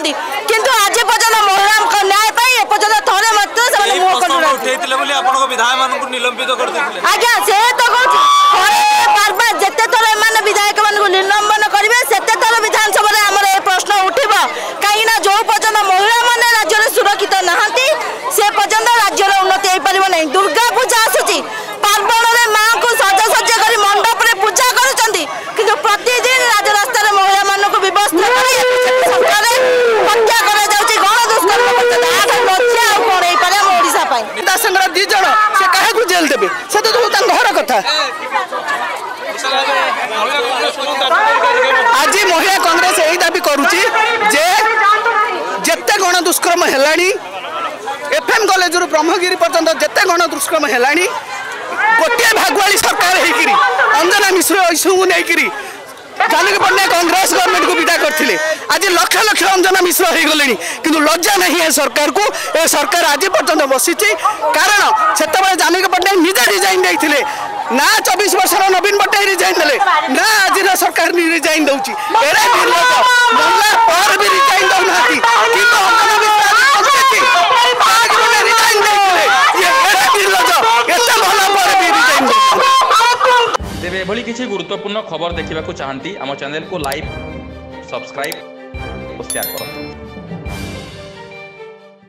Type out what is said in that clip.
जाउछंती किंतु आज पर्यंत महिला न्याय पाई ए पर्यंत थरे मत से मुह कर उठैतिले बोली आपन को विधायक मान को निलंबित कर देतिले आज्ञा से तो कहू बार बार जते थर एमान विधायक मान को निलंबन करिवे सेते थर विधानसभा रे हमर ए प्रश्न उठिबो काईना जो पर्यंत महिला माने राज्य रे सुरक्षित नहांती से पर्यंत राज्य रे उन्नति होई परिबो नै दुर्गा पूजा आसुची पार्वण रे मां को सजसज्ज करी मंडप रे पूजा करूचंती किंतु प्रतिदिन राज रास्ता रे महिला मान को व्यवस्था करी सरकार हत्या करा जाउची गण दुष्कर्म करते आ लज्जा आ कोन एई पारे ओडिसा पाई दासंगरा दी जण से काहे को जेल देबे से तो तां घर कथा आज महिला कांग्रेस यही दाबी करुची जे जेते गण दुष्कर्म हेलानी एफएम कॉलेज रु ब्रह्मगिरी पर्यंत जेते गण दुष्कर्म हेलानी गोटे भागवाली सरकार हेकिरी अंजना मिश्र इशू नेकिरी जानकी पट्टनायक कांग्रेस गवर्नमेंट को विदा करथिले आज लक्ष लक्ष अंजना मिश्र हो गलेनी किंतु लज्जा नहीं है सरकार को ए सरकार आज पर्यंत बसीची कारण सेतबे जानकी पट्टनायक निजे रिजाइन देथिले ना 24 वर्षर नवीन पट्टनायक रिजाइन देले ना आज सरकार रिजाइन दउची एरे बिरलोक मल्ला पर भी रिजाइन दउ नाती किंतु अंजना मिश्र रिजाइन देथिले ये एरे बिरलोक एते भला पर भी रिजाइन तेरे एभली किसी गुरुत्वपूर्ण खबर देखा चाहती आम चैनल को लाइक सब्सक्राइब और शेयर करो।